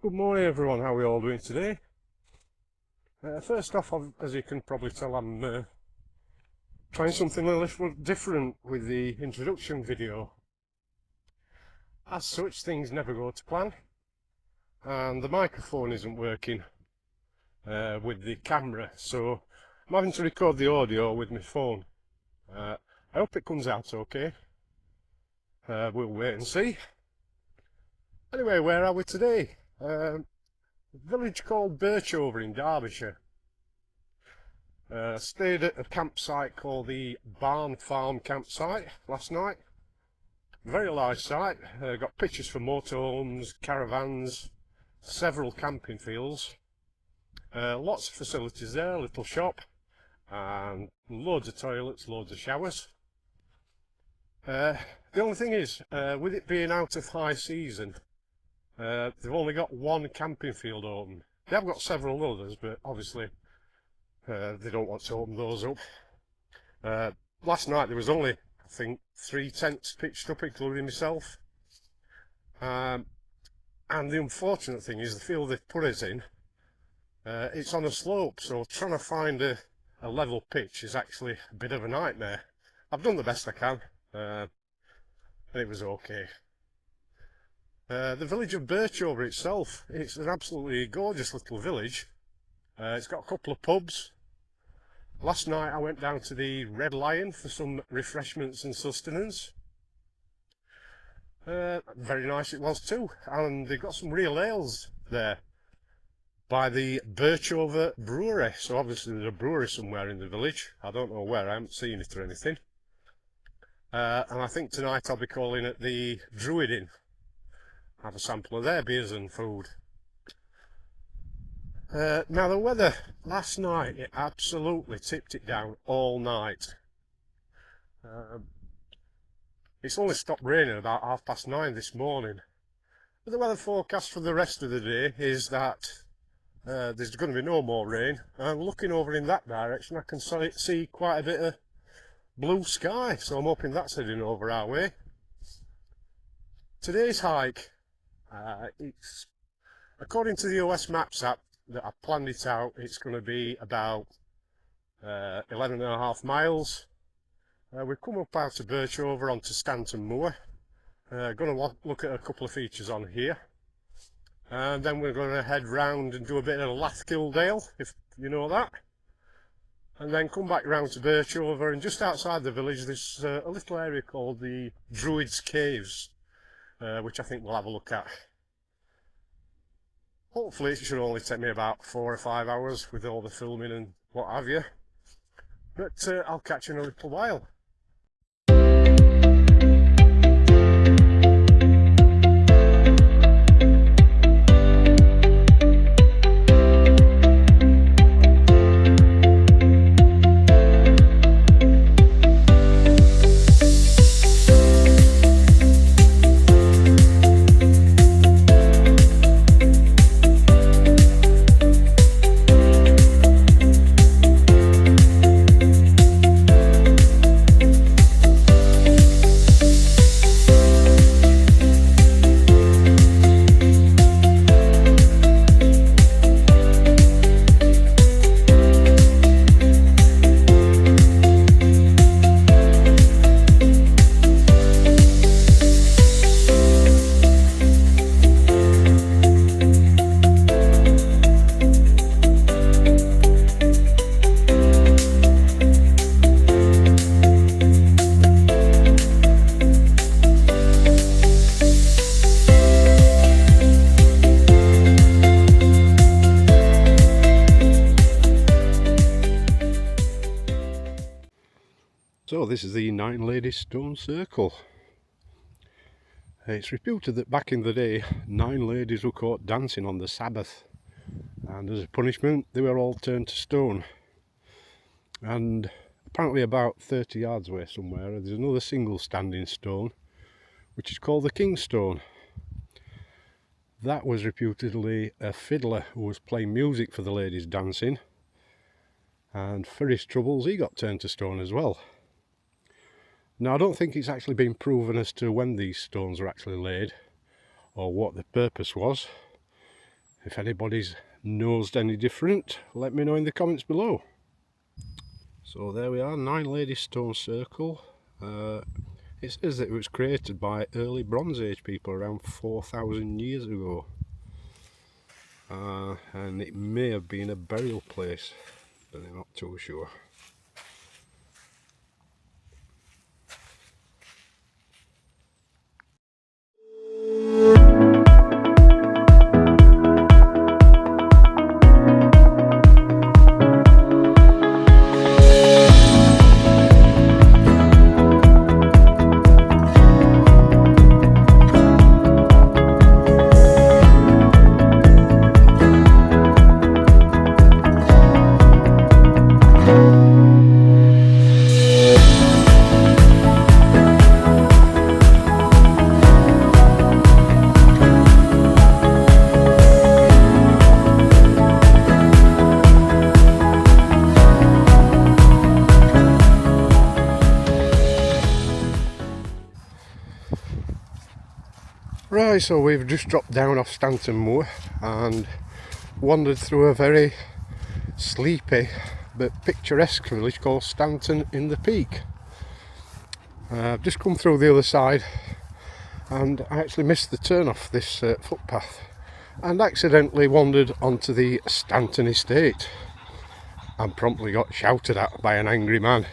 Good morning everyone, how are we all doing today? First off, as you can probably tell, I'm trying something a little different with the introduction video. As such, things never go to plan, and the microphone isn't working with the camera, so I'm having to record the audio with my phone. I hope it comes out okay. We'll wait and see. Anyway, where are we today? A village called Birchover in Derbyshire. Stayed at a campsite called the Barn Farm campsite last night. Very large site, got pictures for motorhomes, caravans, several camping fields. Lots of facilities there, a little shop, and loads of toilets, loads of showers. The only thing is, with it being out of high season, they've only got one camping field open. They have got several others, but obviously they don't want to open those up. Last night there was only, I think, 3 tents pitched up, including myself. And the unfortunate thing is the field they've put us in, it's on a slope, so trying to find a level pitch is actually a bit of a nightmare. I've done the best I can, and it was okay. The village of Birchover itself, it's an absolutely gorgeous little village. It's got a couple of pubs. Last night I went down to the Red Lion for some refreshments and sustenance. Very nice it was too, and they've got some real ales there by the Birchover brewery, so obviously there's a brewery somewhere in the village. I don't know where, I haven't seen it or anything. And I think tonight I'll be calling at the Druid Inn, have a sample of their beers and food. Now the weather last night, it absolutely tipped it down all night. It's only stopped raining about 9:30 this morning. But the weather forecast for the rest of the day is that there's going to be no more rain. And looking over in that direction, I can see quite a bit of blue sky, so I'm hoping that's heading over our way. Today's hike, it's according to the OS Maps app that I planned it out, it's going to be about 11.5 miles. We've come up out of Birchover onto Stanton Moor. Going to look at a couple of features on here, and then we're going to head round and do a bit of Lathkill Dale, if you know that, and then come back round to Birchover, and just outside the village there's a little area called the Druids Caves, which I think we'll have a look at. Hopefully it should only take me about 4 or 5 hours with all the filming and what have you, but I'll catch you in a little while. So this is the Nine Ladies Stone Circle. It's reputed that back in the day 9 ladies were caught dancing on the Sabbath, and as a punishment they were all turned to stone. And apparently about 30 yards away somewhere there's another single standing stone which is called the King's Stone. That was reputedly a fiddler who was playing music for the ladies dancing, and for his troubles he got turned to stone as well. Now I don't think it's actually been proven as to when these stones were actually laid or what the purpose was. If anybody's nosed any different, let me know in the comments below. So there we are, 9 Lady Stone Circle. It says that it was created by early Bronze Age people around 4,000 years ago. And it may have been a burial place, but I'm not too sure. Right, so we've just dropped down off Stanton Moor and wandered through a very sleepy but picturesque village called Stanton in the Peak. I've just come through the other side and I actually missed the turn off this footpath and accidentally wandered onto the Stanton estate and promptly got shouted at by an angry man.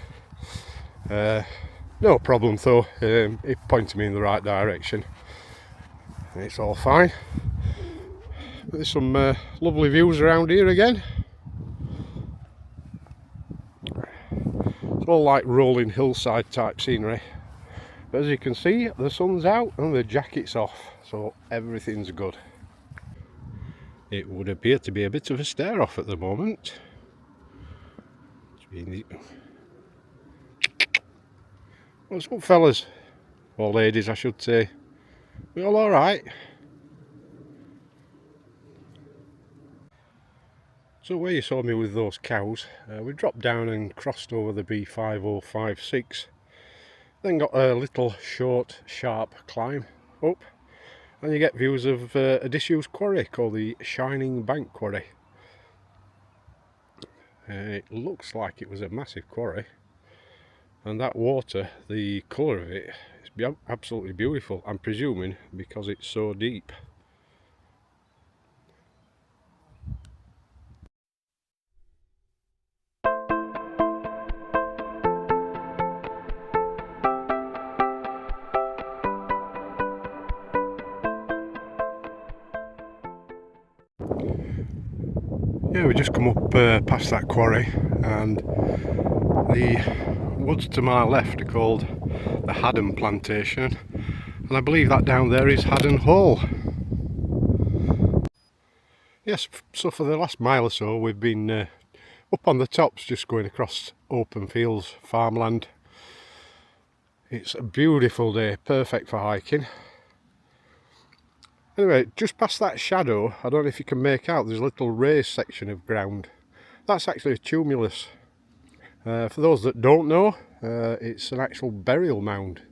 No problem though, he pointed me in the right direction. It's all fine. There's some lovely views around here again. It's all like rolling hillside type scenery. But as you can see, the sun's out and the jacket's off, so everything's good. It would appear to be a bit of a stare off at the moment. What's up, fellas? Or ladies, I should say. We all alright? So where you saw me with those cows, we dropped down and crossed over the B5056, then got a little short sharp climb up and you get views of a disused quarry called the Shining Bank Quarry. It looks like it was a massive quarry, and that water, the colour of it, is absolutely beautiful, I'm presuming because it's so deep. Yeah, we just come up past that quarry, and the woods to my left are called the Haddon Plantation, and I believe that down there is Haddon Hall. Yes, so for the last mile or so we've been up on the tops, just going across open fields, farmland. It's a beautiful day, perfect for hiking. Anyway, just past that shadow, I don't know if you can make out, there's a little raised section of ground. That's actually a tumulus. For those that don't know, it's an actual burial mound.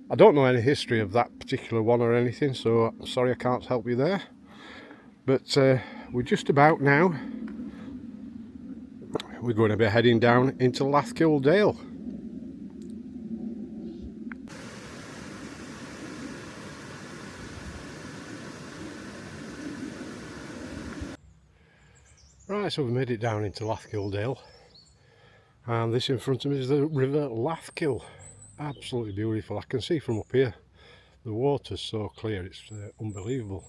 I don't know any history of that particular one or anything, so I'm sorry I can't help you there. But we're just about now. We're going to be heading down into Lathkill Dale. Right, so we've made it down into Lathkill Dale, and this in front of me is the River Lathkill. Absolutely beautiful. I can see from up here the water's so clear, it's unbelievable.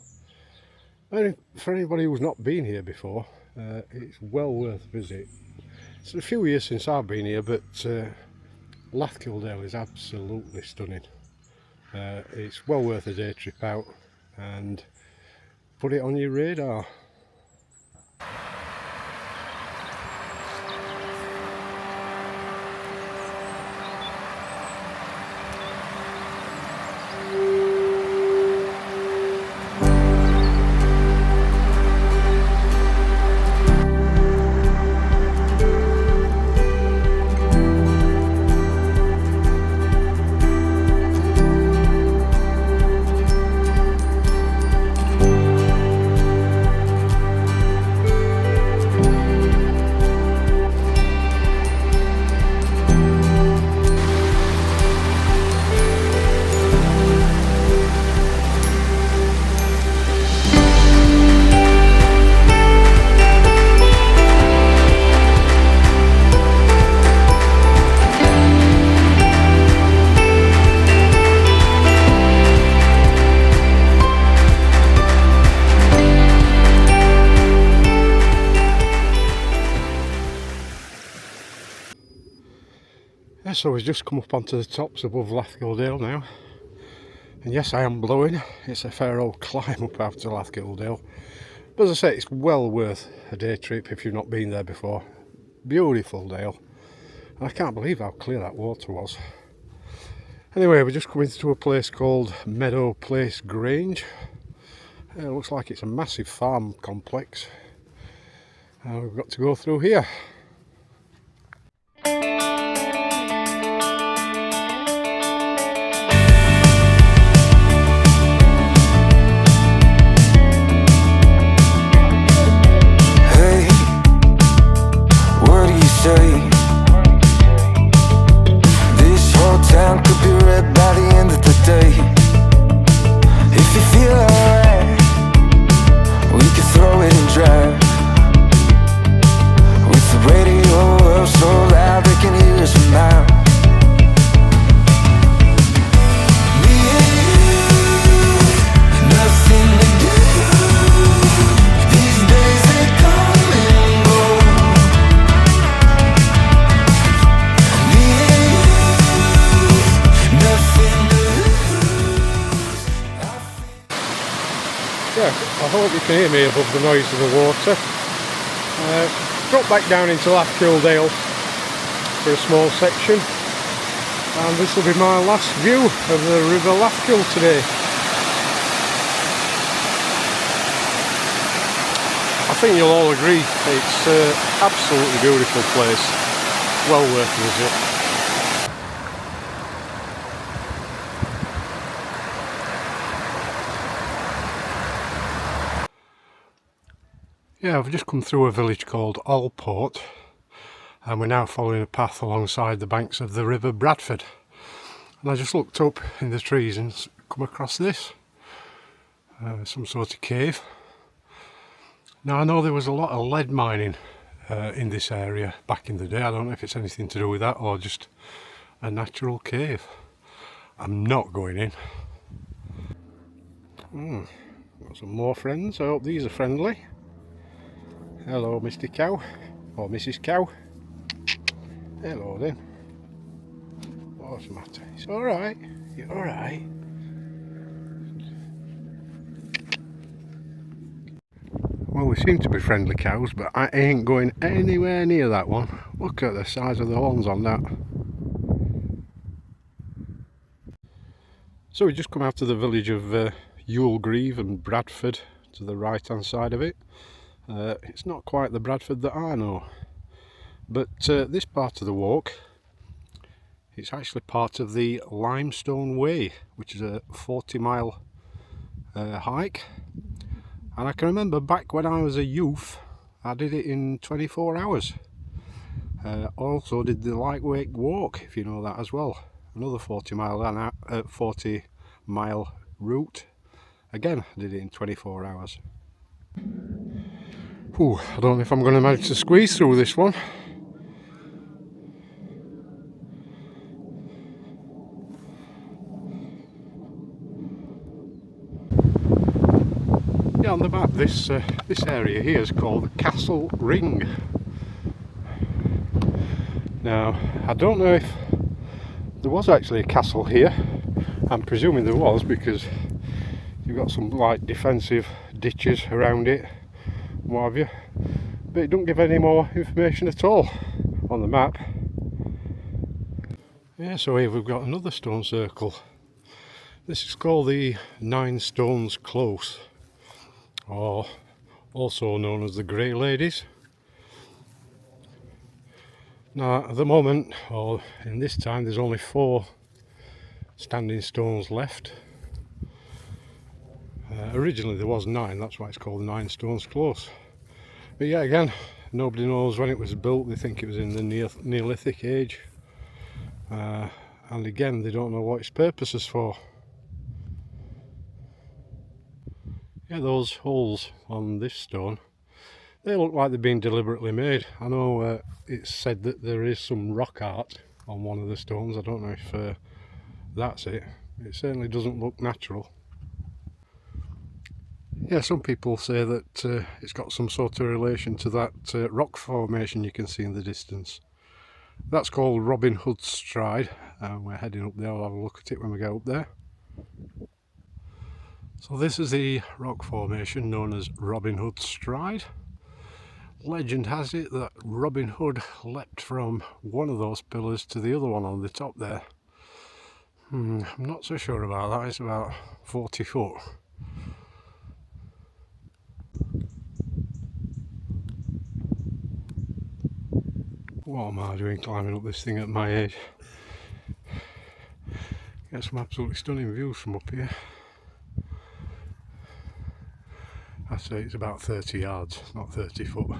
And for anybody who's not been here before, it's well worth a visit. It's a few years since I've been here, but Lathkill Dale is absolutely stunning. It's well worth a day trip out, and put it on your radar. So we've just come up onto the tops above Lathkill Dale now. And yes, I am blowing. It's a fair old climb up after Lathkill Dale. But as I say, it's well worth a day trip if you've not been there before. Beautiful dale. And I can't believe how clear that water was. Anyway, we're just coming to a place called Meadow Place Grange. It looks like it's a massive farm complex. We've got to go through here. This whole town could be red by the end of the day. If you feel alright, we could throw it and drive. With the radio up so loud they can hear us from miles. Me and you, nothing to do. These days they come and go. Yeah, I hope you can hear me above the noise of the water. Drop back down into Lathkill Dale for a small section, and this will be my last view of the River Lathkill today. I think you'll all agree it's an absolutely beautiful place, well worth a visit. Yeah, I've just come through a village called Allport, and we're now following a path alongside the banks of the River Bradford. And I just looked up in the trees and come across this, some sort of cave. Now I know there was a lot of lead mining in this area back in the day. I don't know if it's anything to do with that or just a natural cave. I'm not going in. Got some more friends. I hope these are friendly. Hello, Mr. Cow, or Mrs. Cow. Hello then. What's the matter? It's alright. You're alright. Well, we seem to be friendly cows, but I ain't going anywhere near that one. Look at the size of the horns on that. So we just come out of the village of Yulegreave and Bradford to the right hand side of it. It's not quite the Bradford that I know, but this part of the walk, it's actually part of the Limestone Way, which is a 40-mile hike. And I can remember back when I was a youth, I did it in 24 hours. Also did the lightweight walk, if you know that as well. Another 40-mile route. Again, I did it in 24 hours. Ooh, I don't know if I'm going to manage to squeeze through this one. Yeah, on the map, this area here is called Castle Ring. Now, I don't know if there was actually a castle here. I'm presuming there was, because you've got some like defensive ditches around it, what have you, but it don't give any more information at all on the map. Yeah, so here we've got another stone circle. This is called the Nine Stones Close, or also known as the Grey Ladies. Now at the moment, or in this time, there's only 4 standing stones left. Originally there was 9, that's why it's called the Nine Stones Close. But yeah, again, nobody knows when it was built. They think it was in the Neolithic age. And again, they don't know what its purpose is for. Yeah, those holes on this stone, they look like they've been deliberately made. I know it's said that there is some rock art on one of the stones. I don't know if that's it. It certainly doesn't look natural. Yeah, some people say that it's got some sort of relation to that rock formation you can see in the distance. That's called Robin Hood's Stride, and we're heading up there. I'll have a look at it when we get up there. So this is the rock formation known as Robin Hood's Stride. Legend has it that Robin Hood leapt from one of those pillars to the other one on the top there. I'm not so sure about that. It's about 40 foot. What am I doing climbing up this thing at my age? Get some absolutely stunning views from up here. I say it's about 30 yards, not 30 foot,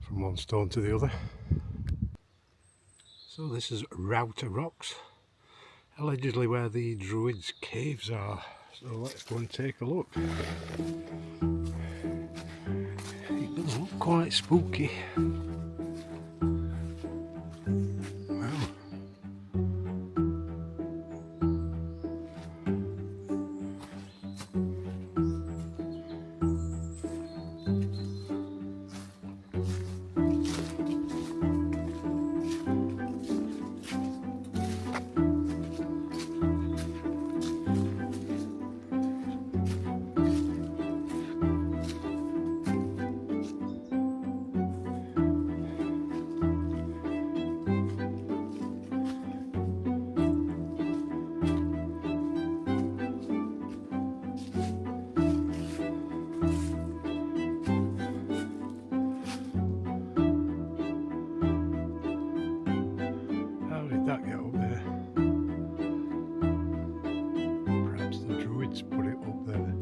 from one stone to the other. So this is Router Rocks, allegedly where the Druids' caves are. So let's go and take a look. It does look quite spooky. Wow. How did that get up there? Perhaps the Druids put it up there.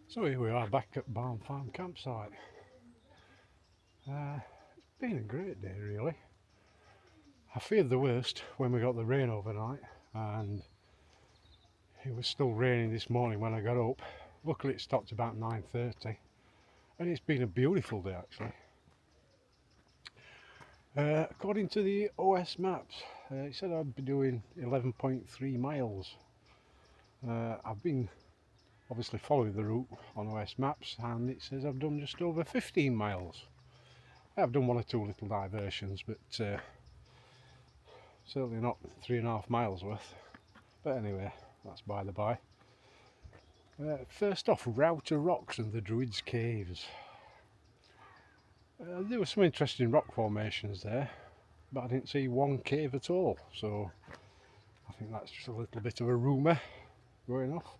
So here we are back at Barn Farm campsite. It's been a great day really. I feared the worst when we got the rain overnight, and it was still raining this morning when I got up. Luckily it stopped about 9:30 and it's been a beautiful day actually. According to the OS maps, it said I'd be doing 11.3 miles. I've been obviously following the route on OS maps and it says I've done just over 15 miles. I've done one or two little diversions, but certainly not 3.5 miles worth. But anyway, that's by the by. First off, Router Rocks and the Druids' Caves. There were some interesting rock formations there, but I didn't see one cave at all, so I think that's just a little bit of a rumour going off.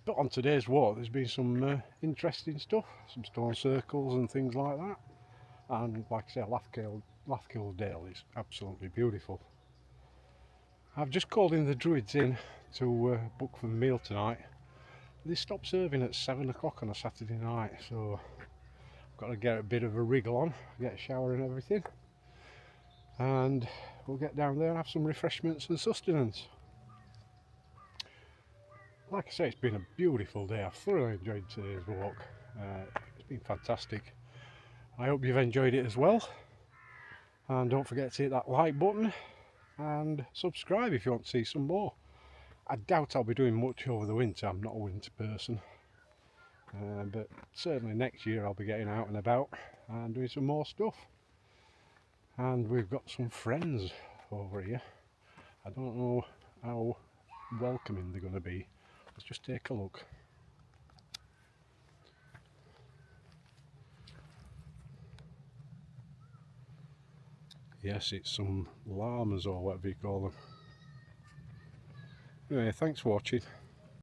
But on today's walk there's been some interesting stuff, some stone circles and things like that, and like I say, Lathkill Dale is absolutely beautiful. I've just called in the Druids in to book for the meal tonight. They stopped serving at 7 o'clock on a Saturday night, so I've got to get a bit of a wriggle on, get a shower and everything, and we'll get down there and have some refreshments and sustenance. Like I say, it's been a beautiful day. I've thoroughly enjoyed today's walk. It's been fantastic. I hope you've enjoyed it as well, and don't forget to hit that like button and subscribe if you want to see some more. I doubt I'll be doing much over the winter. I'm not a winter person, but certainly next year I'll be getting out and about and doing some more stuff. And we've got some friends over here. I don't know how welcoming they're going to be. Let's just take a look. Yes, it's some llamas or whatever you call them. Anyway, thanks for watching.